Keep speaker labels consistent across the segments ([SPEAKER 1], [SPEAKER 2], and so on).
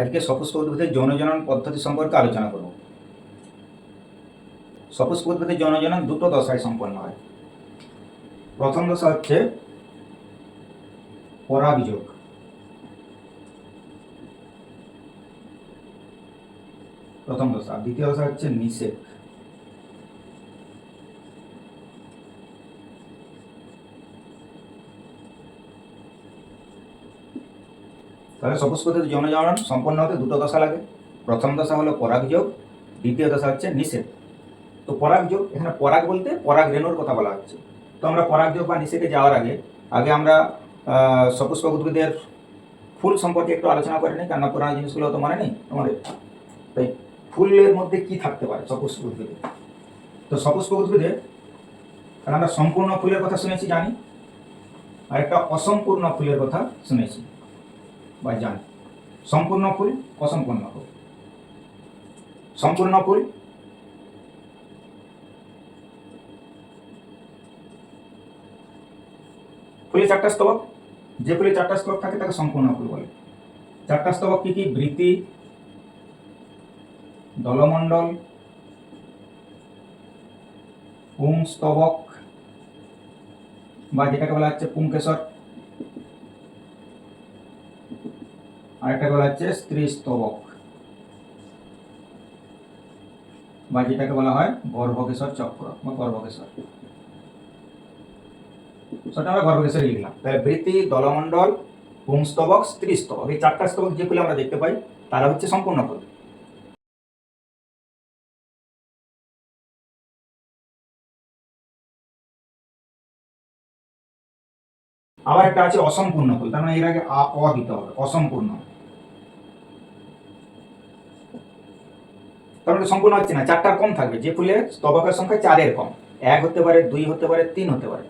[SPEAKER 1] আজকে সপুষ্পক উদ্ভিদের যৌনজনন পদ্ধতি সম্পর্কে আলোচনা করব। সপুষ্পক উদ্ভিদের যৌনজনন দুটো দশায় সম্পন্ন হয়। প্রথম দশা হচ্ছে পরাগযোগ, প্রথম দশা। দ্বিতীয় দশা হচ্ছে নিষেক। তাহলে সপুষ্পক উদ্ভিদের যৌনজনন সম্পন্ন হতে দুটো দশা লাগে। প্রথম দশা হলো পরাগযোগ, দ্বিতীয় দশা হচ্ছে নিষেক। তো পরাগযোগ, এখানে পরাগ বলতে পরাগ রেণুর কথা বলা হচ্ছে। তো আমরা পরাগযোগ বা নিষেকে যাওয়ার আগে আমরা সপুষ্পক উদ্ভিদের ফুল সম্পর্কে একটু আলোচনা করে নিই, কেননা পুরানো জিনিসগুলো তো মনে নেই তোমাদের। তাই ফুলের মধ্যে কি থাকতে পারে সপুষ্পক উদ্ভিদে? তো সপুষ্পক উদ্ভিদে আমরা সম্পূর্ণ ফুলের কথা শুনেছি, জানি, আর একটা অসম্পূর্ণ ফুলের কথা শুনেছি বা জানি। সম্পূর্ণ ফুল, অসম্পূর্ণ ফুল। সম্পূর্ণ ফুল ফুলে চারটা স্তবক, যে ফুলে চারটা স্তবক থাকে তাকে সম্পূর্ণ ফুল বলে। চারটা স্তবক কি কি? বৃতি, দলমণ্ডল, পুংস্তবক বা যেটাকে বলা হচ্ছে পুংকেশর, আর একটা বলা হচ্ছে স্ত্রী স্তবক বা যেটাকে বলা হয় গর্ভকেশর চক্র বা গর্ভকেশর। সেটা আমরা গর্ভকেশরই লিখলাম। তাহলে বৃতি, দলমণ্ডল, পুংস্তবক, স্ত্রী স্তবক, এই চারটা স্তবক যে ফুলে আমরা দেখতে পাই তারা হচ্ছে সম্পূর্ণ ফুল। আবার একটা আছে অসম্পূর্ণ ফুল, তার মানে এর আগে অ দিতে হবে, অসম্পূর্ণ। তার মানে সম্পূর্ণ হচ্ছে না, চারটার কম থাকবে। যে ফুলে স্তবকের সংখ্যা 4-এর কম, 1 হতে পারে, 2 হতে পারে, 3 হতে পারে,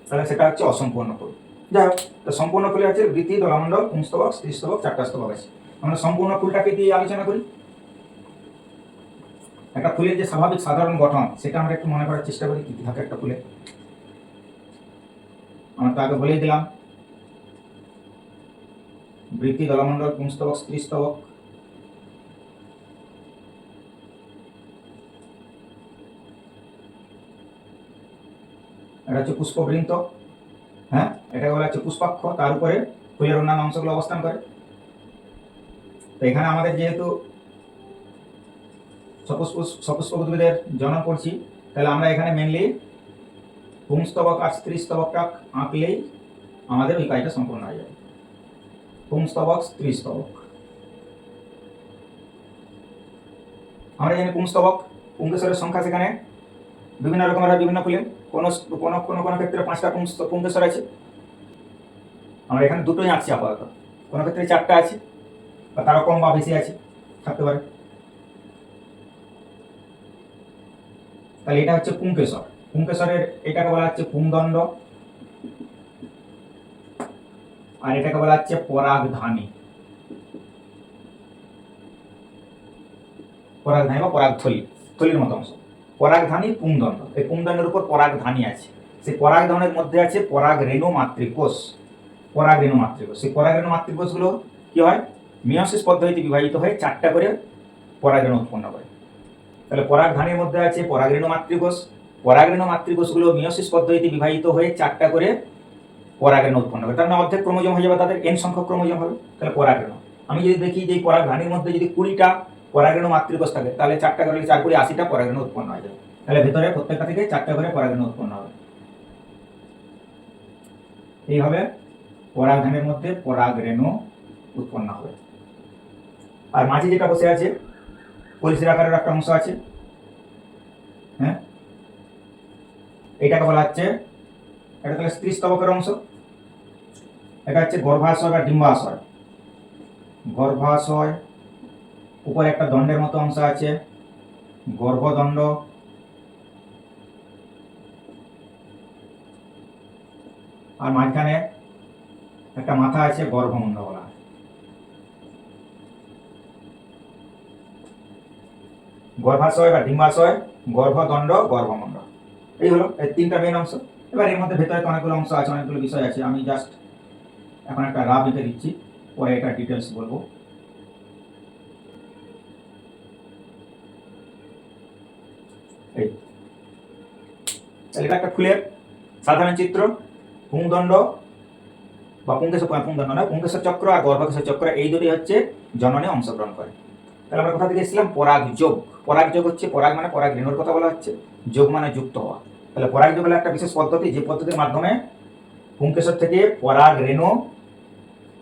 [SPEAKER 1] তাহলে সেটা হচ্ছে অসম্পূর্ণ ফুল। যাই হোক, তো সম্পূর্ণ ফুলে আছে বৃতি, দলমণ্ডল, পুংস্তবক, স্ত্রী স্তবক, চারটা স্তবক আছে। আমরা সম্পূর্ণ ফুলটাকে দিয়ে আলোচনা করি। একটা ফুলের যে স্বাভাবিক সাধারণ গঠন সেটা আমরা একটু মনে করার চেষ্টা করি, কি কি থাকে একটা ফুলে। আমরা তো আগে বলেই দিলাম, বৃতি, দলমণ্ডল, পুংস্তবক, স্ত্রী স্তবক। এটা হচ্ছে পুষ্পবৃন্ত, হ্যাঁ, এটা বলা হচ্ছে পুষ্পাক্ষ, তার উপরে ফুলের অন্যান্য অংশগুলো অবস্থান করে। তো এখানে আমাদের যেহেতু সপুষ্পক উদ্ভিদের জনন করছি, তাহলে আমরা এখানে মেনলি পুংস্তবক আর স্ত্রী স্তবকটা আঁকলেই আমাদের ওই কাজটা সম্পূর্ণ হয়ে যাবে। পুংস্তবক, স্ত্রী স্তবক। আমরা জানি পুংস্তবক, পুংকেশরের সংখ্যা সেখানে বিভিন্ন রকমের হয় বিভিন্ন ফুলে। কোনো কোনো কোনো কোনো ক্ষেত্রে 5টা পুংকেশর আছে, আমরা এখানে দুটোই আঁকছি আপাতত। কোনো ক্ষেত্রে 4টা আছে বা তারও কম বা বেশি আছে, থাকতে পারে। তাহলে এটা হচ্ছে পুংকেশর। পুংকেশরের এটাকে বলা হচ্ছে পুংদণ্ড, আর এটাকে বলা হচ্ছে পরাগধানী। পরাগধানী বা পরাগথলি, থলির মতো অংশ। পরাগধানী, পুংদণ্ড। এই পুংদণ্ডের উপর পরাগধানী আছে। সেই পরাগধানের মধ্যে আছে পরাগ রেণু মাতৃকোষ। পরাগ রেণু মাতৃকোষ, সেই পরাগ রেণু মাতৃকোষগুলো কি হয়? মিয়োসিস পদ্ধতিতে বিভাজিত হয়ে 4টা করে পরাগরেণু উৎপন্ন করে। তাহলে পরাগধানীর মধ্যে আছে পরাগরেণু মাতৃকোষ। পরাগরেণু মাতৃকোষগুলো মিয়োসিস পদ্ধতিতে বিভাজিত হয়ে 4টা করে পরাগরেণু উৎপন্ন করে। তার মানে অর্ধেক ক্রোমোজোম হয়ে যাবে, তাদের n সংখ্যক ক্রোমোজোম হবে। তাহলে পরাগরেণু, আমি যদি দেখি যে পরাগধানীর মধ্যে যদি 20টা পরাগরেণু মাতৃকোষ থাকে, তাহলে 4টা করে 4 × 80টা পরাগরেণু উৎপন্ন হয়ে যাবে। তাহলে ভেতরে প্রত্যেকটা থেকে 4টা করে পরাগরেণু উৎপন্ন হবে। এইভাবে পরাগধানের মধ্যে পরাগরেণু উৎপন্ন হবে। আর মাঝে যেটা বসে আছে কলসির আকারের একটা অংশ আছে, হ্যাঁ, এটাকে বলা হচ্ছে, এটা তাহলে স্ত্রী স্তবকের অংশ। এটা হচ্ছে গর্ভাশয় বা ডিম্বাশয়। গর্ভাশয়, উপরে একটা দণ্ডের মতো অংশ আছে, গর্ভদণ্ড। আর মাঝখানে একটা মাথা আছে, গর্ভমুণ্ড বলা হয়। গর্ভাশয় বা ডিম্বাশয়, গর্ভদণ্ড, গর্ভমুণ্ড, এই হলো এই 3টা মেন অংশ। এবার এর মধ্যে ভেতরে অনেকগুলো অংশ আছে, অনেকগুলো বিষয় আছে। আমি জাস্ট এখন একটা রাফ লিখে দিচ্ছি, পরে এটা ডিটেলস বলবো। এই তাহলে এটা একটা ফুলের সাধারণ চিত্র। পুংদণ্ড বা পুংদণ্ড নয়, পুংকেশর চক্র আর গর্ভকেশর চক্র এই দুটি হচ্ছে জননে অংশগ্রহণ করে। তাহলে আমরা কোথা থেকে এসেছিলাম? পরাগযোগ। পরাগযোগ হচ্ছে পরাগ মানে পরাগ রেণুর কথা বলা হচ্ছে, যোগ মানে যুক্ত হওয়া। তাহলে পরাগযোগ হলো একটা বিশেষ পদ্ধতি, যে পদ্ধতির মাধ্যমে পুংকেশর থেকে পরাগ রেণু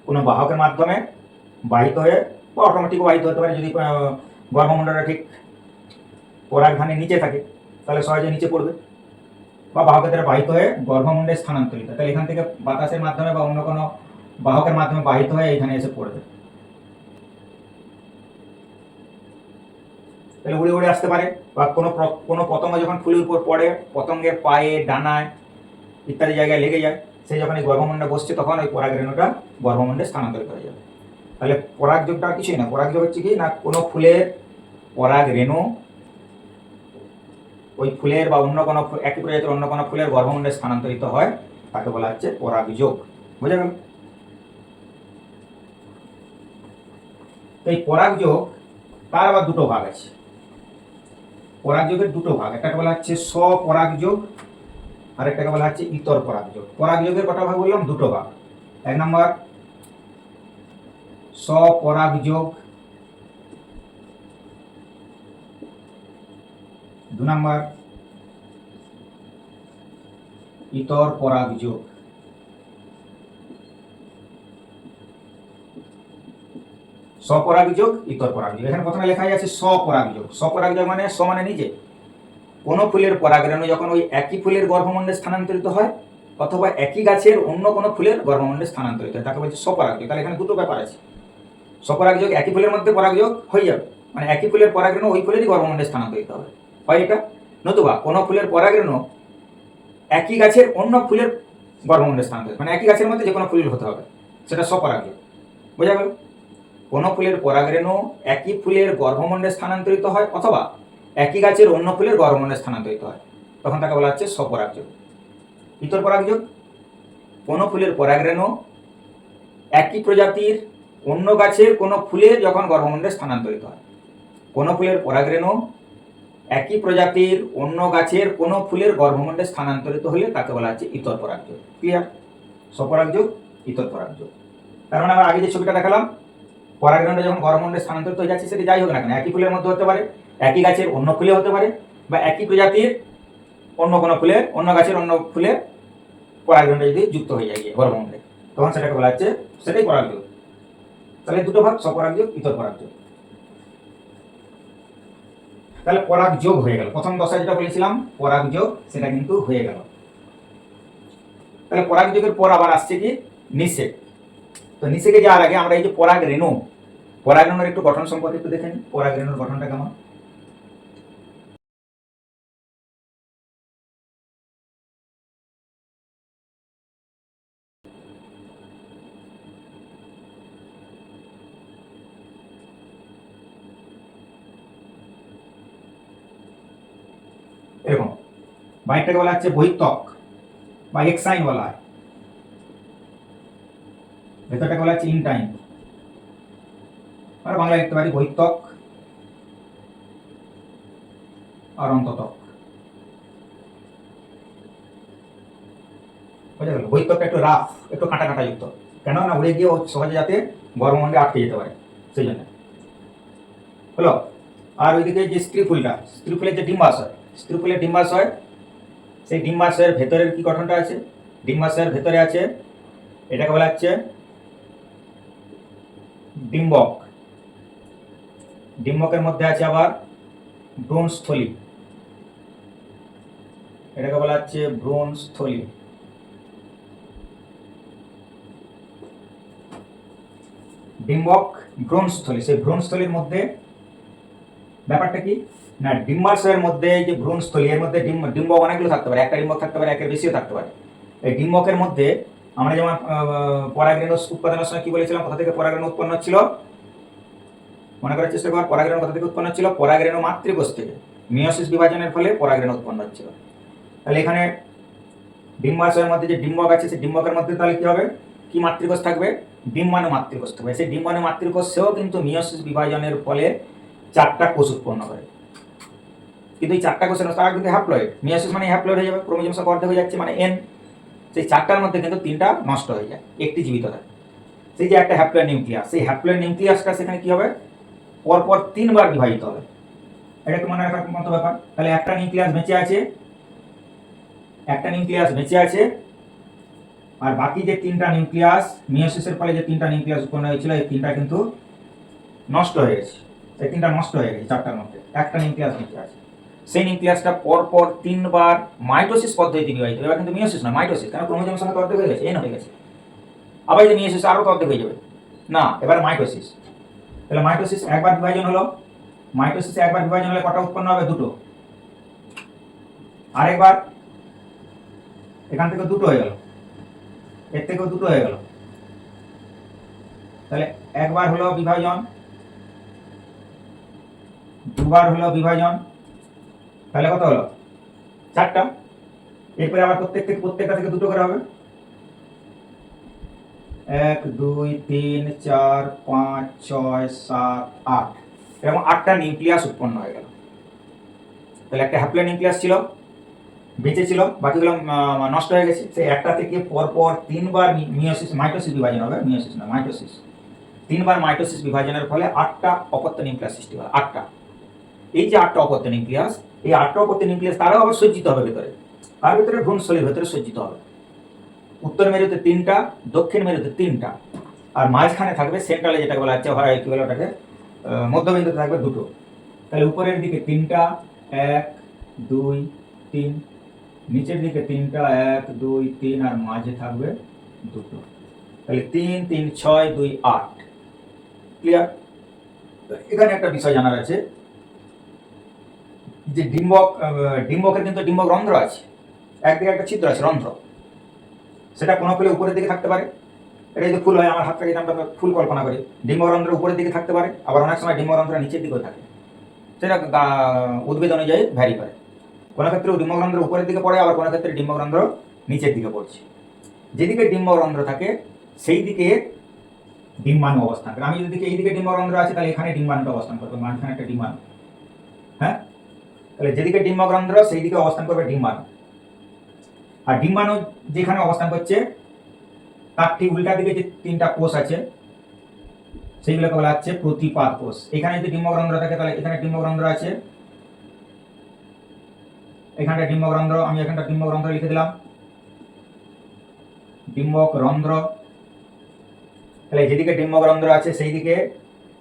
[SPEAKER 1] কোনো বাহকের মাধ্যমে বাহিত হয়ে বা অটোমেটিক বাহিত হতে পারে, যদি গর্ভমণ্ডলটা ঠিক পরাগধানের নিচে থাকে তাহলে সহজে নিচে পড়বে, বা বাহকের দ্বারা বাহিত হয়ে গর্ভমুণ্ডে স্থানান্তরিত। তাহলে এখান থেকে বাতাসের মাধ্যমে বা অন্য কোনো বাহকের মাধ্যমে বাহিত হয়ে এখানে এসে পড়বে। তাহলে উড়ে উড়ে আসতে পারে, বা কোনো পতঙ্গ যখন ফুলের উপর পড়ে, পতঙ্গের পায়ে ডানায় ইত্যাদি জায়গায় লেগে যায়, সে যখন এই গর্ভমুণ্ডে বসছে তখন ওই পরাগ রেণুটা গর্ভমুণ্ডে স্থানান্তরিত হয়ে যাবে। তাহলে পরাগযোগটা কিছুই না, পরাগযোগ হচ্ছে কি না, কোনো ফুলের পরাগ রেণু ওই ফুলের বা অন্য কোনো একই প্রজাতির অন্য কোনো ফুলের গর্ভমুণ্ডে স্থানান্তরিত হয়, তাকে বলা হচ্ছে পরাগযোগ। বুঝা গেল? এই পরাগযোগ তার আবার দুটো ভাগ আছে। পরাগযোগের দুটো ভাগ, একটাকে বলা হচ্ছে স্বপরাগযোগ আর একটাকে বলা হচ্ছে ইতর পরাগযোগ। পরাগযোগের কটা ভাগ বললাম? দুটো ভাগ। এক নম্বর স্বপরাগযোগ, দু নম্বর ইতর পরাগযোগ। স্বপরাগযোগ, ইতর পরাগযোগ। এখানে প্রথমে লেখাই আছে স্বপরাগযোগ। স্বপরাগযোগ মানে স্ব মানে নিজে, কোনো ফুলের পরাগরেণু যখন ওই একই ফুলের গর্ভমণ্ডে স্থানান্তরিত হয় অথবা একই গাছের অন্য কোনো ফুলের গর্ভমণ্ডে স্থানান্তরিত হয়, তাকে বলছে স্বপরাগযোগ। তাহলে এখানে দুটো ব্যাপার আছে। স্বপরাগযোগ একই ফুলের মধ্যে পরাগযোগ হয়ে যাবে, মানে একই ফুলের পরাগরেণু ওই ফুলেরই গর্ভমণ্ডে স্থানান্তরিত হবে, হয় এটা। নতুবা কোনো ফুলের পরাগরেণু একই গাছের অন্য ফুলের গর্ভমণ্ডে স্থানান্তরিত, মানে একই গাছের মধ্যে যে কোনো ফুল হতে হবে, সেটা স্বপরাগযোগ। বোঝা গেল? কোনো ফুলের পরাগরেণু একই ফুলের গর্ভমণ্ডে স্থানান্তরিত হয় অথবা একই গাছের অন্য ফুলের গর্ভমণ্ডে স্থানান্তরিত হয়, তখন তাকে বলা হচ্ছে স্বপরাগযোগ। ইতর পরাগযোগ, কোনো ফুলের পরাগরেণু একই প্রজাতির অন্য গাছের কোনো ফুলের যখন গর্ভমণ্ডে স্থানান্তরিত হয়, কোনো ফুলের পরাগরেণু একই প্রজাতির অন্য গাছের কোনো ফুলের গর্ভমণ্ডে স্থানান্তরিত হলে তাকে বলা হচ্ছে ইতর পরাগযোগ। ক্লিয়ার? স্বপরাগযোগ, ইতর পরাগযোগ। তার মানে আমরা আগে যে ছবিটা দেখালাম, পরাগরেণুটা যখন গর্ভমণ্ডে স্থানান্তরিত হয়ে যাচ্ছে, সেটা যাই হোক না কেন, একই ফুলের মধ্যে হতে পারে, একই গাছের অন্য ফুলে হতে পারে, বা একই প্রজাতির অন্য কোনো ফুলের অন্য গাছের অন্য ফুলে পরাগরেণুটা যদি যুক্ত হয়ে যায় গর্ভমণ্ডে, তখন সেটাকে বলা হচ্ছে, সেটাই পরাগযোগ। তাহলে দুটো ভাগ, স্বপরাগযোগ, ইতর পরাগযোগ। তাহলে পরাগযোগ হয়ে গেল। প্রথম দশায় যেটা বলেছিলাম পরাগযোগ, সেটা কিন্তু হয়ে গেল। তাহলে পরাগযোগের পর আবার আসছে কি নিষেক। তো নিষেকে যাওয়ার আগে আমরা এই যে পরাগরেণু, পরাগরেণুর একটু গঠন সম্পর্কে একটু দেখেন, পরাগরেণুর গঠনটা কেমন। এরকম বাইরটাকে বলা হচ্ছে বহিত্বক বা এক্সাইন বলা হয়, ভেতরটাকে বলা হচ্ছে ইনটাইন, আর বাংলায় লিখতে পারি বহিত্বক আর অন্ততক। বুঝা গেল? বহিত্বকটা একটু রাফ, একটু কাঁটা কাঁটা যুক্ত, কেন না উড়ে গিয়ে সহজে যাতে গর্ভমণ্ডে আটকে যেতে পারে, সেই জন্য হলো। আর ওইদিকে যে স্ত্রী ফুলটা, স্ত্রী ফুলের যে ডিম্বাশয়, স্ত্রী ফুলের ডিম্বাশয়, সেই ডিম্বাশয়ের ভেতরের কি গঠনটা আছে? ডিম্বাশয়ের ভেতরে আছে, এটাকে বলা হচ্ছে ডিম্বক। ডিম্বকের মধ্যে আছে আবার ভ্রূণস্থলী, এটাকে বলা হচ্ছে ভ্রূণস্থলী। ডিম্বক, ভ্রূণস্থলী। সেই ভ্রূণস্থলীর মধ্যে ব্যাপারটা কি না, ডিম্বাশয়ের মধ্যে যে ভ্রূণস্থলী, এর মধ্যে ডিম্বক অনেকগুলো থাকতে পারে, একটা ডিম্বক থাকতে পারে, একের বেশিও থাকতে পারে। এই ডিম্বকের মধ্যে আমরা যেমন পরাগরেণু উৎপাদনের সময় কি বলেছিলাম, কোথা থেকে পরাগরেণু উৎপন্ন হচ্ছিল, মনে করার চেষ্টা কর। পরাগরেণু কোথা থেকে উৎপন্ন হচ্ছিল? পরাগরেণু মাতৃকোষ থেকে। মিয়োসিস বিভাজনের ফলে পরাগরেণু উৎপন্ন হচ্ছিল। তাহলে এখানে ডিম্বাশয়ের মধ্যে যে ডিম্বক আছে, সেই ডিম্বকের মধ্যে তাহলে কি হবে, কি মাতৃকোষ থাকবে? ডিম্বাণু মাতৃকোষ থাকবে। সেই ডিম্বাণু মাতৃকোষ সেও কিন্তু মিয়োসিস বিভাজনের ফলে 4টা কোষ উৎপন্ন করে। কিন্তু এই 4টা কোষের তারা কিন্তু হ্যাপ্লয়েড, মিয়োসিস মানে হ্যাপ্লয়েড হয়ে যাবে, ক্রোমোজোম সংখ্যা অর্ধেক হয়ে যাচ্ছে মানে n। সেই 4টার মধ্যে কিন্তু 3টা নষ্ট হয়ে যায়, একটি জীবিত থাকে। সেই যে একটা হ্যাপ্লয়েড নিউক্লিয়াস, সেই হ্যাপ্লয়েড নিউক্লিয়াসটা সেখানে কি হবে, পরপর 3বার বিভাজিত হবে। এটা একটু মনে রাখার মতো ব্যাপার। তাহলে একটা নিউক্লিয়াস বেঁচে আছে, আর বাকি যে 3টা নিউক্লিয়াস মিয়োসিসের ফলে যে 3টা নিউক্লিয়াস উৎপন্ন হয়েছিল, এই 3টা কিন্তু নষ্ট হয়ে গেছে। এই 3টা নষ্ট হয়ে গেছে 4টার মধ্যে, একটা নিউক্লিয়াস বেঁচে আছে। সেই নিউক্লিয়াসটা পরপর 3বার মাইটোসিস পদ্ধতিতে বিভাজিত। এবার কিন্তু মিয়োসিস না, মাইটোসিস, কারণ ক্রোমোজোম সংখ্যা অর্ধেক হয়ে গেছে, n হয়ে গেছে। আবার যে মিয়োসিস আরও তো অর্ধেক হয়ে যাবে না, এবার মাইটোসিস। তাহলে মাইটোসিস একবার বিভাজন হলো, মাইটোসিসে একবার বিভাজন হলে কটা উৎপন্ন হবে, 2টো। আরেকবার এখান থেকে 2টো হয়ে গেল, এর থেকেও 2টো হয়ে গেল। তাহলে একবার হলো বিভাজন, দুবার হলো বিভাজন, তাহলে কত হলো, 4টা। এরপরে আবার প্রত্যেকটা থেকে 2টো করে হবে, 1 2 3 4 5 6 7 8, এরকম 8টা নিউক্লিয়াস উৎপন্ন হয়ে গেল। তাহলে একটা হ্যাপ্লয়েড নিউক্লিয়াস ছিল, বেঁচে ছিল, বাকিগুলো নষ্ট হয়ে গেছে। সেই একটা থেকে পরপর 3বার মাইটোসিস বিভাজন হবে, মিয়োসিস না মাইটোসিস। 3বার মাইটোসিস বিভাজনের ফলে 8টা অপত্য নিউক্লিয়াস সৃষ্টি হয়, 8টা। এই যে 8টা অপত্য নিউক্লিয়াস, এই 8টা অপত্য নিউক্লিয়াস তারাও আবার সজ্জিত হবে ভেতরে, আর ভেতরে ভ্রূণস্থলীর ভেতরে সজ্জিত হবে। উত্তর মেরুতে 3টা, দক্ষিণ মেরুতে 3টা, আর মাঝখানে থাকবে সেন্ট্রালে, যেটা বলা হচ্ছে হয় কি বলে ওটাকে, মধ্যবিন্দুতে থাকবে 2টো। তাহলে উপরের দিকে 3টা, 1 2 3, নিচের দিকে 3টা, 1 2 3, আর মাঝে থাকবে 2টো। তাহলে 3 3 6 2 8। ক্লিয়ার? এখানে একটা বিষয় জানার আছে যে ডিম্বকের কিন্তু ডিম্বক রন্ধ্র আছে, একদিকে একটা ছিদ্র আছে, রন্ধ্র। সেটা কোনো ফুলে উপরের দিকে থাকতে পারে, এটা যদি ফুল হয়, আমার হাতটা যদি আমরা ফুল কল্পনা করি, ডিম্বরন্ধ্র উপরের দিকে থাকতে পারে, আবার অনেক সময় ডিম্বরন্ধ্র নিচের দিকেও থাকে। সেটা উদ্ভিদ অনুযায়ী ভ্যারি করে। কোনো ক্ষেত্রে ডিম্বরন্ধ্র উপরের দিকে পড়ে, আবার কোনো ক্ষেত্রে ডিম্বরন্ধ্র নিচের দিকে পড়ছে। যেদিকে ডিম্বরন্ধ্র থাকে সেই দিকে ডিম্বাণু অবস্থান করে। আমি যদি এইদিকে ডিম্বরন্ধ্র আছে, তাহলে এখানে ডিম্বাণুটা অবস্থান করবে, মাঝখানে একটা ডিম্বাণু। হ্যাঁ, তাহলে যেদিকে ডিম্বরন্ধ্র সেই দিকে অবস্থান করবে ডিম্বাণু। আর ডিম্বাণু যেখানে অবস্থান করছে তার ঠিক উল্টা দিকে যে 3টা কোষ আছে, সেইগুলোকে বলা হচ্ছে প্রতিপাদ কোষ। এখানে যদি ডিম্বরন্ধ্র থাকে, তাহলে এখানে ডিম্বরন্ধ্র আছে, এখানটা ডিম্বরন্ধ্র, আমি এখানটা ডিম্বরন্ধ্র লিখে দিলাম, ডিম্বকরন্ধ্র। তাহলে যেদিকে ডিম্বকরন্ধ্র আছে সেই দিকে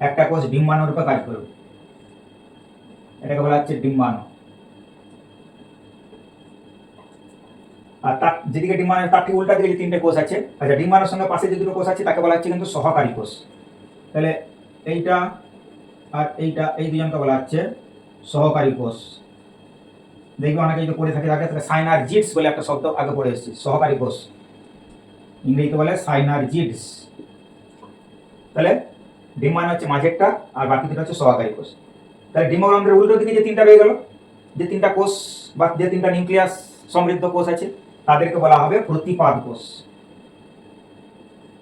[SPEAKER 1] একটা কোষ ডিম্বাণু রূপে কাজ করবে, এটাকে বলা হচ্ছে ডিম্বাণু। আর তার যেদিকে ডিম্বাণু, তার ঠিক উল্টা দিকে যে 3টে কোষ আছে, আচ্ছা, ডিম্বাণুর সঙ্গে পাশে যে 2টো কোষ আছে তাকে বলা হচ্ছে কিন্তু সহকারী কোষ। তাহলে এইটা আর এইটা, এই দুজনকে বলা হচ্ছে সহকারী কোষ। দেখবে অনেকে যদি পড়ে থাকে, তাকে সাইনারজিডস বলে একটা শব্দ আগে পড়ে এসেছি, সহকারী কোষ, ইংরেজিতে বলে সাইনারজিডস। তাহলে ডিম্বাণু হচ্ছে মাঝেরটা, আর বাকি 2টা হচ্ছে সহকারী কোষ। তাহলে ডিম্বরন্ধ্রের উল্টো দিকে যে 3টা রয়ে গেল, যে 3টা কোষ বা যে 3টা নিউক্লিয়াস সমৃদ্ধ কোষ আছে, তাদেরকে বলা হবে প্রতিপাদ কোষ।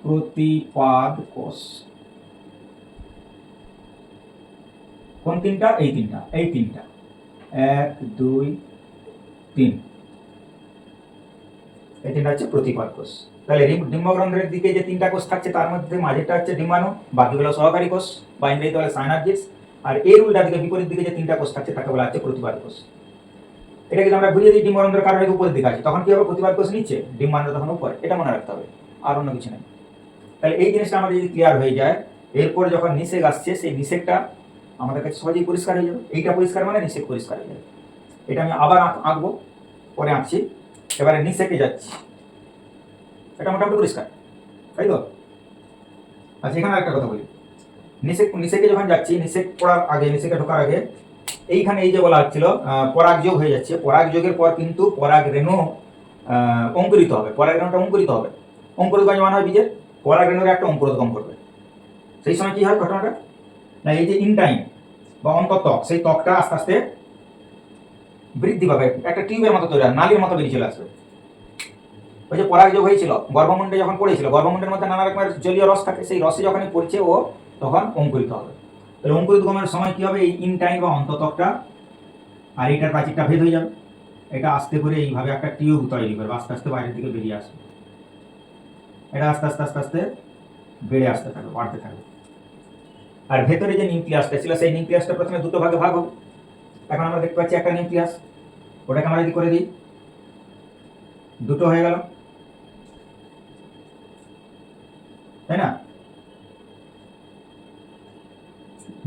[SPEAKER 1] প্রতিপাদ কোষ কোন 3টা? এই 3টা, এই 3টা, 1 2 3, এই 3টা হচ্ছে প্রতিপাদ কোষ। তাহলে ডিম্বরন্ধ্রের দিকে যে 3টা কোষ থাকছে, তার মধ্যে মাঝেরটা হচ্ছে ডিম্বাণু, বাকিগুলো সহকারী কোষ বা ইংরেজিতে বলে সাইনারজিডস। আর এর উল্টা দিকে বিপরীত দিকে যে 3টা কোষ থাকছে তাকে বলা হচ্ছে প্রতিপাদ কোষ। এটা যদি আমরা বুঝিয়ে দিই, ডিম্বরন্ধ্রের কারণে উপরের দিকে আছে, তখন কি হবে, প্রতিপাদ কোষ নিচে, ডিম্বাণু তখন উপরে। এটা মনে রাখতে হবে, আর অন্য কিছু নেই। তাহলে এই জিনিসটা আমাদের যদি ক্লিয়ার হয়ে যায়, এরপরে যখন নিষেক আসছে, সেই নিষেকটা আমাদের কাছে সহজেই পরিষ্কার হয়ে যাবে। এইটা পরিষ্কার মানে নিষেক পরিষ্কার হয়ে যাবে। এটা আমি আবার আঁকবো, পরে আঁকছি। এবারে নিষেকে যাচ্ছি, এটা মোটামুটি পরিষ্কার, তাই তো? আচ্ছা, এখানে একটা কথা বলি, নিষেকে যখন যাচ্ছি, নিষেক পড়ার আগে, নিষেকে ঢোকার আগে, এইখানে এই যে বলা হচ্ছিল পরাগযোগ হয়ে যাচ্ছে, পরাগযোগের পর কিন্তু পরাগ রেণু অঙ্কুরিত হবে, পরাগ রেণুটা অঙ্কুরিত হবে। অঙ্কুরোদ্গম যেমন হয় বীজের, পরাগ রেণুর একটা অঙ্কুরোদ্গম করবে। সেই সময় কি হয় ঘটনাটা, না এই যে ইনটাইম বা অন্তত্বক, সেই ত্বকটা আস্তে আস্তে বৃদ্ধি পাবে, একটা টিউবের মতো তৈরি, নালীর মতো বেরিয়ে চলে আসবে। ওই যে পরাগযোগ হয়েছিল গর্ভমুণ্ডে যখন পড়েছিল, গর্ভমুণ্ডের মধ্যে নানা রকমের জলীয় রস থাকে, সেই রসে যখনই পড়ছে ও তখন অঙ্কুরিত হবে। তাহলে অঙ্কুরিতগমের সময় কি হবে, এই ইনটাইম বা অন্তত্বকটা আর এটার প্রাচীরটা ভেদ হয়ে যাবে, এটা আস্তে করে এইভাবে একটা টিউব তৈরি করবে, আস্তে আস্তে বাইরের দিকে বেরিয়ে আসবে, এটা আস্তে আস্তে আস্তে আস্তে বেড়ে আসতে থাকবে, বাড়তে থাকবে। আর ভেতরে যে নিউক্লিয়াসটা ছিল সেই নিউক্লিয়াসটা প্রথমে দুটো ভাগে ভাগ হবে। এখন আমরা দেখতে পাচ্ছি একটা নিউক্লিয়াস, ওটাকে আমরা যদি করে দিই দুটো হয়ে গেল, তাই না?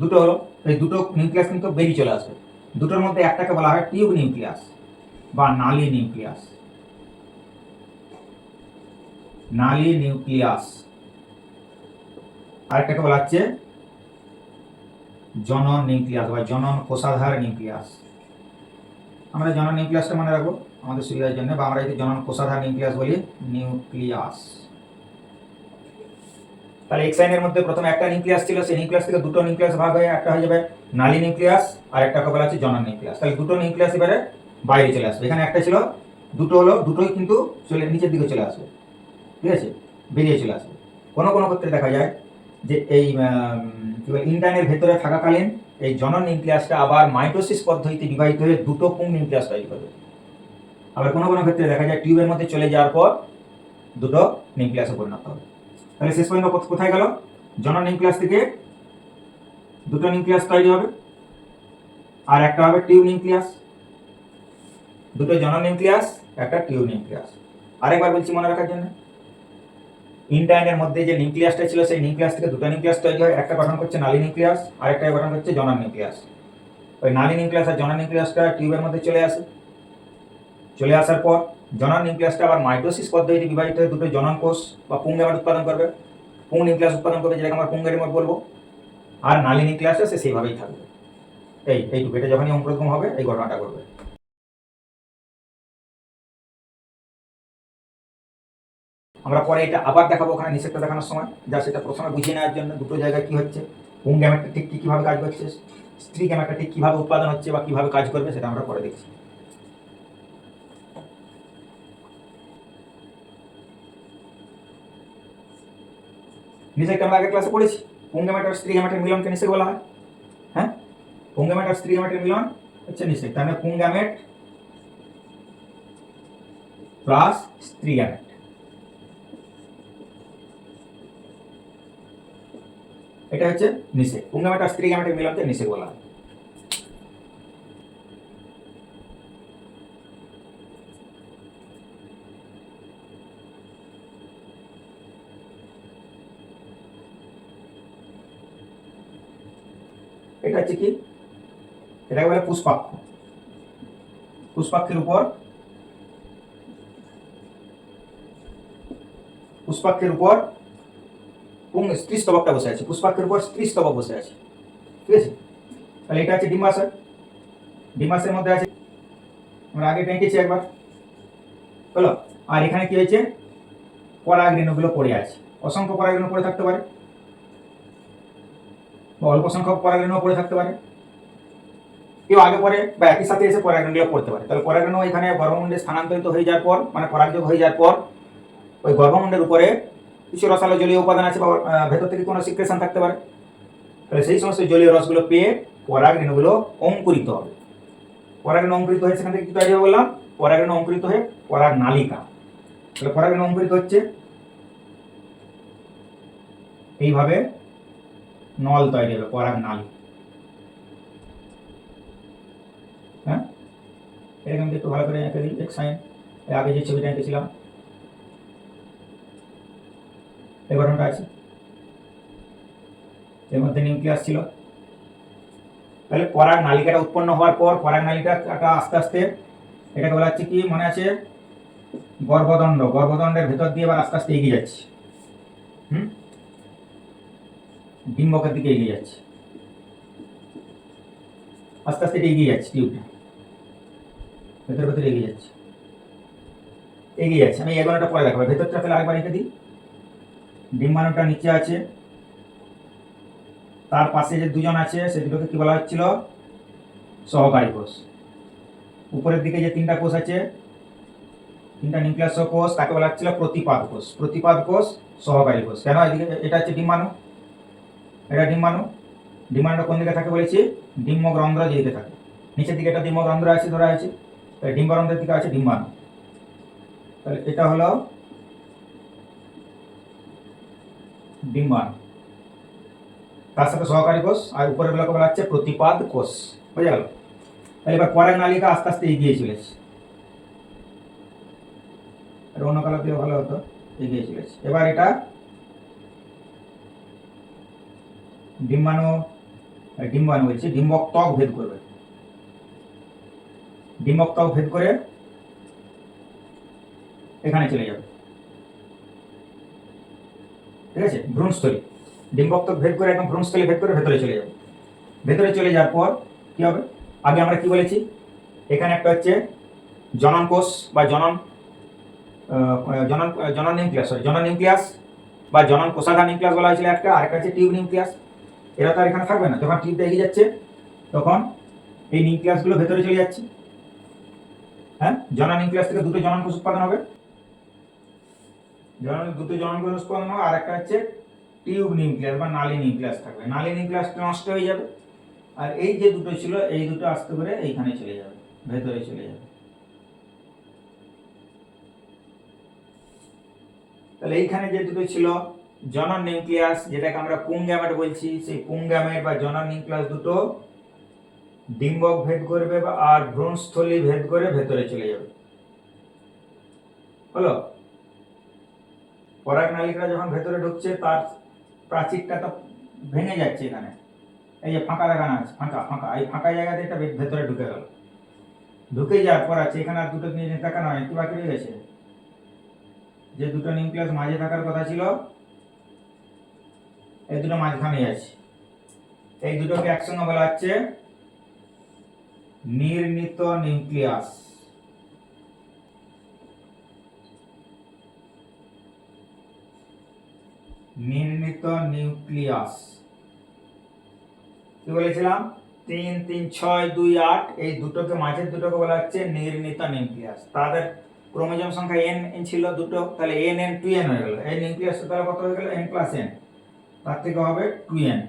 [SPEAKER 1] দুটো হলো, এই দুটো নিউক্লিয়াস কিন্তু বেরিয়ে চলে আসবে। দুটোর মধ্যে একটাকে বলা হয় টিউব নিউক্লিয়াস বা নালী নিউক্লিয়াস, নালী নিউক্লিয়াস। আরেকটাকে বলা হচ্ছে জনন নিউক্লিয়াস বা জনন কোষাধার নিউক্লিয়াস। আমরা জনন নিউক্লিয়াসটা মনে রাখবো আমাদের সুবিধার জন্য, বা আমরা যদি জনন কোষাধার নিউক্লিয়াস বলি নিউক্লিয়াস। তাহলে এক্সাইনের মধ্যে প্রথমে একটা নিউক্লিয়াস ছিল, সেই নিউক্লিয়াস থেকে দুটো নিউক্লিয়াস ভাগ হয়ে একটা হয়ে যাবে নালী নিউক্লিয়াস, আর একটাকে বলা হচ্ছে জনন নিউক্লিয়াস। তাহলে দুটো নিউক্লিয়াস এবারে বাইরে চলে আসবে, এখানে একটা ছিল, দুটো হলো, দুটোই কিন্তু চলে নিচের দিকে চলে আসবে, ঠিক আছে, বেরিয়ে চলে আসবে। কোনো কোনো ক্ষেত্রে দেখা যায় যে এই ইন্টার্নের ভেতরে থাকাকালীন এই জনন নিউক্লিয়াসটা আবার মাইটোসিস পদ্ধতিতে বিভাজিত হয়ে দুটো পুং নিউক্লিয়াস তৈরি করবে। আবার কোনো কোনো ক্ষেত্রে দেখা যায় টিউবের মধ্যে চলে যাওয়ার পর দুটো নিউক্লিয়াসে পরিণত হবে। তাহলে শেষ পর্যন্ত কোথায় গেল? জনন নিউক্লিয়াস থেকে দুটো নিউক্লিয়াস তৈরি হবে, আর একটা হবে টিউব নিউক্লিয়াস। দুটো জনন নিউক্লিয়াস, একটা টিউব নিউক্লিয়াস। আরেকবার বলছি মনে রাখার জন্য, ইন্টার্নের মধ্যে যে নিউক্লিয়াসটা ছিল সেই নিউক্লিয়াস থেকে দুটো নিউক্লিয়াস তৈরি হয়, একটা গঠন করছে নালী নিউক্লিয়াস, আর একটা গঠন করছে জনন নিউক্লিয়াস। ওই নালী নিউক্লিয়াস আর জনন নিউক্লিয়াসটা টিউবের মধ্যে চলে আসে, চলে আসার পর জনন নিউক্লিয়াসটা আবার মাইটোসিস পদ্ধতিতে বিভাজিত হয়ে দুটো জনন কোষ বা পুং গ্যামেট উৎপাদন করবে, পুং নিউক্লিয়াস উৎপাদন করবে, যেটাকে আমরা পুংগেরিমট বলবো। আর নালী নিউক্লিয়াসটা সে সেইভাবেই থাকবে। এইটুকু, এটা যখনই অঙ্কুরোদ্গম হবে এই ঘটনাটা ঘটবে। আমরা পরে এটা আবার দেখাবো ওখানে নিষেধটা দেখানোর সময়, যা সেটা প্রথমে বুঝিয়ে নেওয়ার জন্য দুটো জায়গায় কি হচ্ছে, পুং গ্যামেটটা ঠিক কিভাবে কাজ করছে, স্ত্রী গ্যামেটটা ঠিক কিভাবে উৎপাদন হচ্ছে বা কিভাবে কাজ করবে, সেটা আমরা পরে দেখছি। নিষেধটা আমরা আগের ক্লাসে পড়েছি, পুং গ্যামেট আর স্ত্রী গ্যামেটের মিলনকে নিষেধ বলা হয়। হ্যাঁ, পুং গ্যামেট আর স্ত্রী গ্যামেটের মিলন হচ্ছে নিষেধ। তাহলে পুং গ্যামেট প্লাস স্ত্রী গ্যামেট, এটা হচ্ছে নিষেধ। পুং গ্যামেট আর স্ত্রী গ্যামেটের মিলনকে নিষেধ বলা হয়। এটা হচ্ছে কি, এটাকে বলে পুষ্পাক্ষ। পুষ্পাক্ষের উপর স্ত্রী স্তবকটা বসে আছে, পুষ্পাক্ষের উপর স্ত্রী স্তবক বসে আছে, ঠিক আছে। তাহলে এটা হচ্ছে ডিম্বাশয়, ডিম্বাশয়ের মধ্যে আছে, আমরা আগে এঁকেছি একবার, হলো। আর এখানে কি হয়েছে, পরাগ রেণুগুলো পড়ে আছে, অসংখ্য পরাগ রেণু পড়ে থাকতে পারে বা অল্প সংখ্যক পরাগ রেণু পড়ে থাকতে পারে, কেউ আগে পরে বা একই সাথে এসে পরাগরেণুগুলো পড়তে পারে। তাহলে পরাগরেণু এখানে গর্ভমুণ্ডে স্থানান্তরিত হয়ে যাওয়ার পর, মানে পরাগযোগ হয়ে যাওয়ার পর, ওই গর্ভমুণ্ডের উপরে কিছু রসালো জলীয় উপাদান আছে বা ভেতর থেকে কোনো সিক্রেশন থাকতে পারে। তাহলে সেই সমস্ত জলীয় রসগুলো পেয়ে পরাগরেণুগুলো অঙ্কুরিত হবে। পরাগরেণু অঙ্কুরিত হয়ে সেখান থেকে কি তৈরি হবে বললাম, পরাগরেণু অঙ্কুরিত হয়ে পরাগ নালিকা। তাহলে পরাগরেণু অঙ্কুরিত হচ্ছে, এইভাবে নল তৈরি হবে, পরাগ নালী। হ্যাঁ, এটাকে আমি একটু ভালো করে এঁকে দিই, এক সাইন আগে যে ছবিটা এঁকেছিলাম এই গঠনটা আছে, এর মধ্যে নিউক্লিয়াস ছিল। তাহলে পরাগ নালিকাটা উৎপন্ন হওয়ার পর পরাগ নালিকাটা আস্তে আস্তে, এটাকে বলা হচ্ছে কি মনে আছে, গর্ভদণ্ড, গর্ভদণ্ডের ভেতর দিয়ে এবার আস্তে আস্তে এগিয়ে যাচ্ছে, ডিম্বকের দিকে এগিয়ে যাচ্ছে, আস্তে আস্তে এটা এগিয়ে যাচ্ছে, টিউবটা ভেতরে ভেতরে এগিয়ে যাচ্ছে, এগিয়ে যাচ্ছে। আমি এগোনোটা পরে দেখাবো, ভেতরটা তাহলে আরেকবার রেখে দিই। ডিম্বাণুটা নিচে আছে, তার পাশে যে দুজন আছে সে দুটোকে কি বলা হচ্ছিল, সহকারী কোষ। উপরের দিকে যে তিনটা কোষ আছে, তিনটা নিউক্লিয়াস কোষ, তাকে বলা হচ্ছিল প্রতিপাদ কোষ। প্রতিপাদ কোষ, সহকারী কোষ। কেন এদিকে, এটা হচ্ছে ডিম্বাণু, এটা ডিম্বাণু। ডিম্বাণুটা কোন দিকে থাকে বলেছি, ডিম্বগ্রন্থ যেদিকে থাকে, নিচের দিকে একটা ডিম্বরন্ধ্র আছে ধরা আছে, তাহলে ডিম্বরন্ধ্রের দিকে আছে ডিম্বাণু। তাহলে এটা হলো ডিম্বাণু, তার সাথে সহকারী কোষ, আর উপরের গুলোকে বলা হচ্ছে প্রতিপাদ কোষ। বুঝে গেল? তাহলে এবার পরাগ নালিকা আস্তে আস্তে এগিয়ে চলেছে, অন্য কালার দিয়ে ভালো হতো, এগিয়ে চলেছে। এবার এটা ডিম্বাণু বলছি, ডিম্বক ত্বক ভেদ করবে, ডিম্বক ত্বক ভেদ করে এখানে চলে যাবে, ঠিক আছে? ভ্রূণস্থলী, ডিম্বক ত্বক ভেদ করে একদম ভ্রূণস্থলী ভেদ করে ভেতরে চলে যাবে। ভেতরে চলে যাওয়ার পর কি হবে? আগে আমরা কি বলেছি, এখানে একটা হচ্ছে জনন কোষ বা জনন নিউক্লিয়াস বা জনন কোষাধার নিউক্লিয়াস বলা হয়েছিল একটা, আরেকটা হচ্ছে টিউব নিউক্লিয়াস। এরা তো আর এখানে থাকবে না, যখন টিউবটা এগিয়ে যাচ্ছে তখন এই নিউক্লিয়াসগুলো ভেতরে চলে যাচ্ছে। হ্যাঁ, জনন নিউক্লিয়াস থেকে দুটো জনন কোষ উৎপাদন হবে, দুটো জনন কোষ উৎপাদন হবে, আর একটা হচ্ছে টিউব নিউক্লিয়াস বা নালী নিউক্লিয়াস থাকবে। নালী নিউক্লিয়াস নষ্ট হয়ে যাবে, আর এই যে দুটো ছিল এই দুটো আস্তে করে এইখানে চলে যাবে, ভেতরে চলে যাবে। তাহলে এইখানে যে দুটো ছিল জনন নিউক্লিয়াস, যেটাকে আমরা পুং গ্যামেট বলছি, সেই পুং গ্যামেট বা জনন নিউক্লিয়াস দুটো ডিম্বক ভেদ করবে বা আর ভ্রূণস্থলী ভেদ করে ভেতরে চলে যাবে। হলো? পরাগ নালিকা যখন ভেতরে ঢুকছে তার প্রাচীরটা তো ভেঙে যাচ্ছে, এখানে এই যে ফাঁকা দেখানো আছে, ফাঁকা ফাঁকা, এই ফাঁকা জায়গাতে এটা ভেতরে ঢুকে গেল। ঢুকে যাওয়ার পর আছে এখানে আর দুটো নিয়ে তাকানো হয়, কি বাকি রয়ে গেছে? যে দুটো নিউক্লিয়াস মাঝে থাকার কথা ছিল এই দুটো মাঝখানে আছে, এই দুটোকে একসঙ্গে বলা হচ্ছে নির্ণীত নিউক্লিয়াস। নির্ণীত নিউক্লিয়াস কি বলেছিলাম? 3 3 6 2 8, এই দুটোকে মাঝের দুটোকে বলা হচ্ছে নির্ণীত নিউক্লিয়াস। তাদের ক্রোমোজোম সংখ্যা n ছিল দুটো, তাহলে n 2n হয়ে গেল। এই নিউক্লিয়াস তাহলে কত হয়ে গেল? n+n, তার থেকে হবে 2n।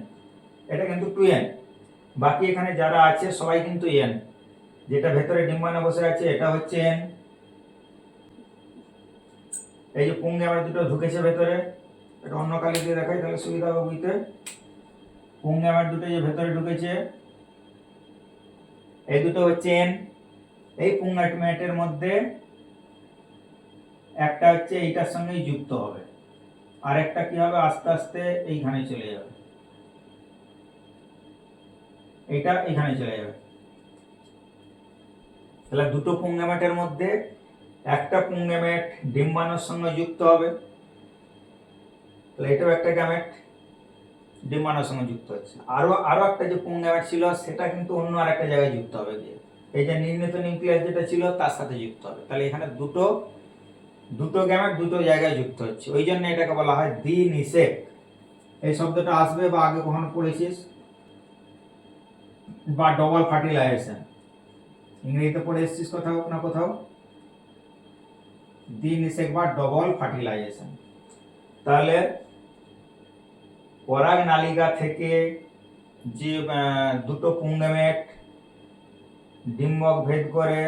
[SPEAKER 1] এটা কিন্তু 2n, বাকি এখানে যারা আছে সবাই কিন্তু n। যেটা ভেতরে ডিম্বাণু বসে আছে এটা হচ্ছে n। এই যে পুং গ্যামেট দুটো ঢুকেছে ভেতরে, এটা অন্য কালি দিয়ে দেখাই তাহলে সুবিধা হবে বুঝতে। পুং গ্যামেট দুটো যে ভেতরে ঢুকেছে এই দুটো হচ্ছে n। এই পুং গ্যামেটের মধ্যে একটা হচ্ছে এইটার সঙ্গেই যুক্ত হবে, আর একটা কি হবে? আস্তে আস্তে এইখানে চলে যাবে, এটা এখানে চলে যাবে। তাহলে দুটো পুং গ্যামেটের মধ্যে একটা পুং গ্যামেট ডিম্বাণুর সঙ্গে যুক্ত হবে, তাহলে এটাও একটা গ্যামেট ডিম্বাণুর সঙ্গে যুক্ত হচ্ছে। আরো একটা যে পুং গ্যামেট ছিল সেটা কিন্তু অন্য আরেকটা জায়গায় যুক্ত হবে, যে এই যে নির্ণীত নিউক্লিয়াস যেটা ছিল তার সাথে যুক্ত হবে। তাহলে এখানে দুটো গ্যামেট দুটো জায়গায় যুক্ত হচ্ছে, ওই জন্য এটাকে বলা হয় দ্বিনিষেক। এই শব্দটা আসবে বা আগে কখনো পড়েছিস, বা ডবল ফার্টিলাইজেশন, ইংরেজিতে পড়ে এসেছিস কোথাও না কোথাও, দ্বিনিষেক বা ডবল ফার্টিলাইজেশন। তাহলে পরাগ নালিকা থেকে যে দুটো পুং গ্যামেট ডিম্বক ভেদ করে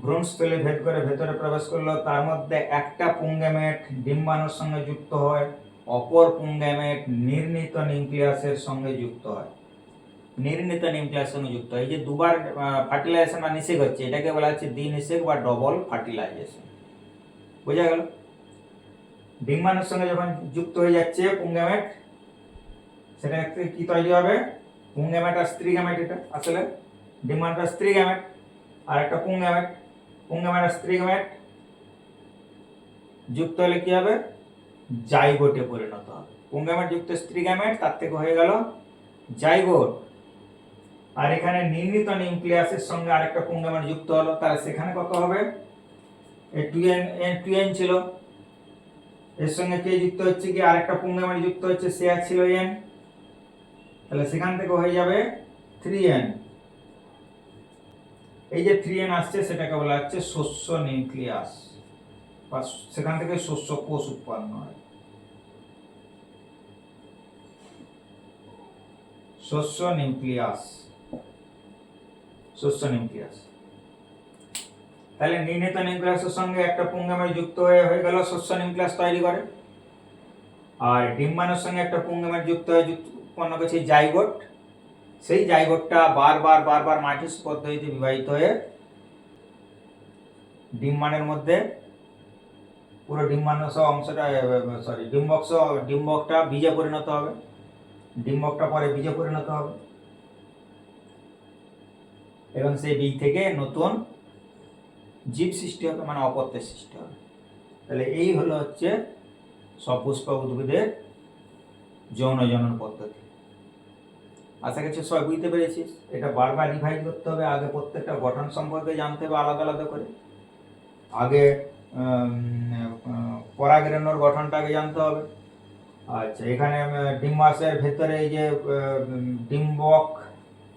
[SPEAKER 1] ভ্রূণস্থলী ভেদ করে ভেতরে প্রবেশ করলো, তার মধ্যে একটা পুং গ্যামেট ডিম্বাণুর সঙ্গে যুক্ত হয়, অপর পুং গ্যামেট নির্ণীত নিউক্লিয়াসের সঙ্গে যুক্ত হয়। নির্ণীত নিউক্লিয়াসের সঙ্গে যুক্ত হয়, এই যে দুবার ফার্টিলাইজেশন বা নিষেক হচ্ছে এটাকে বলা হচ্ছে দ্বিনিষেক বা ডবল ফার্টিলাইজেশন। বোঝা গেল? ডিম্বাণুর সঙ্গে যখন যুক্ত হয়ে যাচ্ছে পুং গ্যামেট, সেটা কি তৈরি হবে? পুং গ্যামেট আর স্ত্রী গ্যামেট। এটা আসলে ডিম্বাণুটা স্ত্রী গ্যামেট আর একটা পুং গ্যামেট আর স্ত্রী গ্যামেট যুক্ত হলে কি হবে? জাইগোটে পরিণত হবে। পুং গ্যামেট যুক্ত স্ত্রী গ্যামেট, তার থেকে হয়ে গেল জাইগোট। আর এখানে নির্ণীত নিউক্লিয়াসের সঙ্গে আরেকটা পুং গ্যামেট যুক্ত হলো, তাহলে সেখানে কত হবে? এই 2n ছিল, এর সঙ্গে কে যুক্ত হচ্ছে? কি আরেকটা পুং গ্যামেট যুক্ত হচ্ছে, সে আর ছিল n, তাহলে সেখান থেকে হয়ে যাবে 3n। এই যে 3n আসছে সেটাকে বলা হচ্ছে শস্য নিউক্লিয়াস, বা সেখান থেকে শস্য কোষ উৎপন্ন হয়। শস্য নিউক্লিয়াস। শস্য নিউক্লিয়াস। তাহলে নির্ণীত নিউক্লিয়াসের সঙ্গে একটা পুংগেমেট যুক্ত হয়ে গেল, শস্য নিউক্লিয়াস তৈরি করে। আর ডিম্বাণুর সঙ্গে একটা পুংগেমেট যুক্ত হয়ে উৎপন্ন করছে জাইগোট। সেই জাইগোটটা বারবার মাইটোসিস পদ্ধতিতে বিভাজিত হয়ে ডিম্বাণুর মধ্যে পুরো ডিম্বাণু সহ অংশটা ডিম্বকটা বীজে পরিণত হবে, ডিম্বকটা পরে বীজে পরিণত হবে এবং সেই বীজ থেকে নতুন জীব সৃষ্টি হবে, মানে অপত্যের সৃষ্টি হবে। তাহলে এই হলো হচ্ছে সপুষ্পক উদ্ভিদের যৌন জনন পদ্ধতি। আশা করছি সবাই বুঝতে পেরেছিস। এটা বারবার রিভাইজ করতে হবে, আগে প্রত্যেকটা গঠন সম্পর্কে জানতে হবে আলাদা আলাদা করে। আগে পরাগরেণুর গঠনটা আগে জানতে হবে। আচ্ছা, এখানে ডিম্বাশয়ের ভেতরে এই যে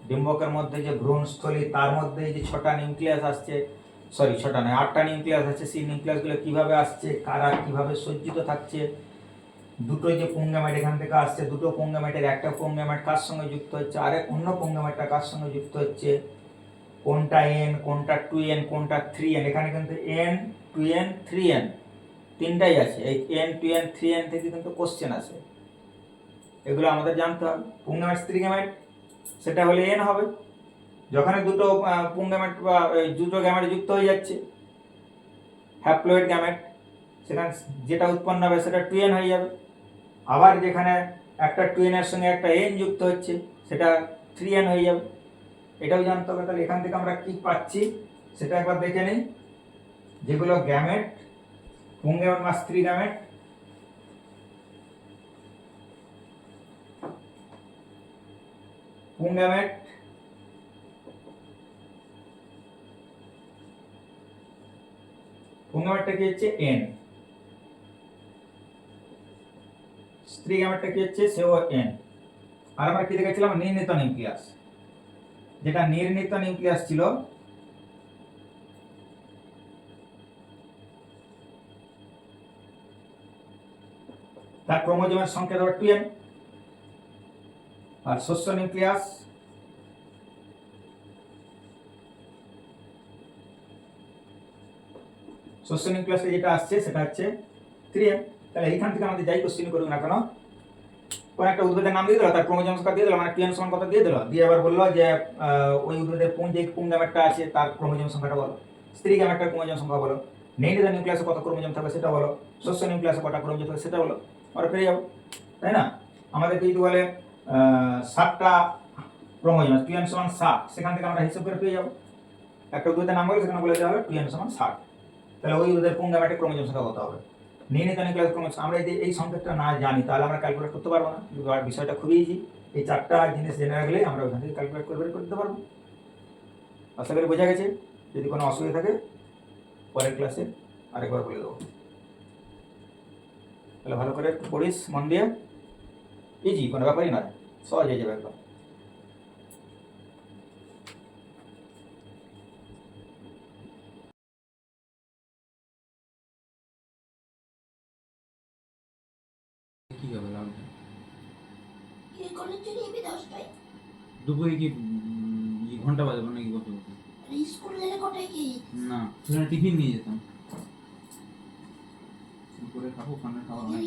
[SPEAKER 1] ডিম্বকের মধ্যে যে ভ্রূণস্থলী, তার মধ্যে এই যে 6টা নিউক্লিয়াস আসছে, সরি 6টা নয় 8টা নিউক্লিয়াস আছে, সেই নিউক্লিয়াসগুলো কিভাবে আসছে, কারা কিভাবে সজ্জিত থাকছে, দুটো যে পুংগেমেট এখান থেকে আসছে, দুটো পুংগেমেটের একটা পুংগেমেট কার সঙ্গে যুক্ত হচ্ছে, আরেক অন্য পুংগেমেটটা কার সঙ্গে যুক্ত হচ্ছে, কোনটা n, কোনটা 2n, কোনটা 3n। এখানে কিন্তু n, 2n, 3n তিনটাই আছে। এই n, 2n, 3n থেকে কিন্তু কোশ্চেন আসে, এগুলো আমাদের জানতে হবে। পুংগেমেট স্ত্রীগেমেট সেটা হলে n হবে। যখন দুটো পুংগেমেট বা দুটো গ্যামেট যুক্ত হয়ে যাচ্ছে, হ্যাপ্লয়েড গ্যামেট, সেখানে যেটা উৎপন্ন হবে সেটা 2n হয়ে যাবে। আবার যেখানে একটা 2n এর সঙ্গে একটা n যুক্ত হচ্ছে, সেটা 3n হয়ে যাবে। এটাও জানতে হবে। তাহলে এখান থেকে আমরা কি পাচ্ছি সেটা একবার দেখে নিই। যেগুলো গ্যামেট, পুংগেমেট বা স্ত্রী গ্যামেট, পুংগেমেট, পুংগেমেটটা কি হচ্ছে n, স্ত্রী গ্যামেটটা কি হচ্ছে সেও n। আর আমরা কি দেখেছিলাম নির্ণীত নিউক্লিয়াস, যেটা নির্ণীত নিউক্লিয়াস ছিল তার ক্রোমোজোমের সংখ্যা ধরো 2n। আর শস্য নিউক্লিয়াস যেটা আসছে সেটা হচ্ছে 3n। তাহলে এইখান থেকে আমাদের যাই কোশ্চেন করুক না কেন, কোন একটা উদ্ভিদের নাম দিয়ে দিল, তার ক্রোমোজোম সংখ্যা দিয়ে দিল, মানে 2n সমান কত দিয়ে দিল, দিয়ে আবার বললো যে ওই উদ্ভিদের যে পুংগেমেটটা আছে তার ক্রোমোজোম সংখ্যাটা বলো, স্ত্রী গ্যামেটটার ক্রোমোজোম সংখ্যা বলো, নির্ণীত নিউক্লিয়াসে কত ক্রোমোজোম থাকবে সেটা বলো, শস্য নিউক্লিয়াসে কটা ক্রোমোজোম থাকবে সেটা বলো, আর পেয়ে যাবো, তাই না? আমাদেরকে যদি বলে 7টা ক্রোমোজোম, 2n সমান 7, সেখান থেকে আমরা হিসাব করে পেয়ে যাবো। একটা উদ্ভিদের নাম বলে সেখানে বলে দেওয়া হবে 2n সমান 60। তাহলে ওই উদ্ভিদের পুংগেমেটের ক্রোমোজোম সংখ্যা কত হবে, নির্ণীত নিউক্লিয়াস ক্রোমোজোম। আমরা যদি এই সংকেতটা না জানি তাহলে আমরা ক্যালকুলেট করতে পারবো না। বিষয়টা খুবই ইজি, এই 4টা জিনিস জেনে রাখলে আমরা ওখান থেকে ক্যালকুলেট করে বের করতে পারবো। আশা করি বোঝা গেছে। যদি কোনো অসুবিধা থাকে পরের ক্লাসে আরেকবার বলে দেবো। তাহলে ভালো করে পড়িস মন দিয়ে, ইজি, কোনো ব্যাপারই নয়, সহজ হয়ে যাবে একদম।
[SPEAKER 2] কি হবে লাভটা?
[SPEAKER 3] কি করে চলে যাবি 10টায়?
[SPEAKER 2] দুপুরে কি ঘন্টা বাজবে নাকি কত?
[SPEAKER 3] স্কুল গেলে কটায় কি?
[SPEAKER 2] না, সেখানে টিফিন নিয়ে যেতাম। দুপুরে খাবো, ওখানে খাওয়া হয়।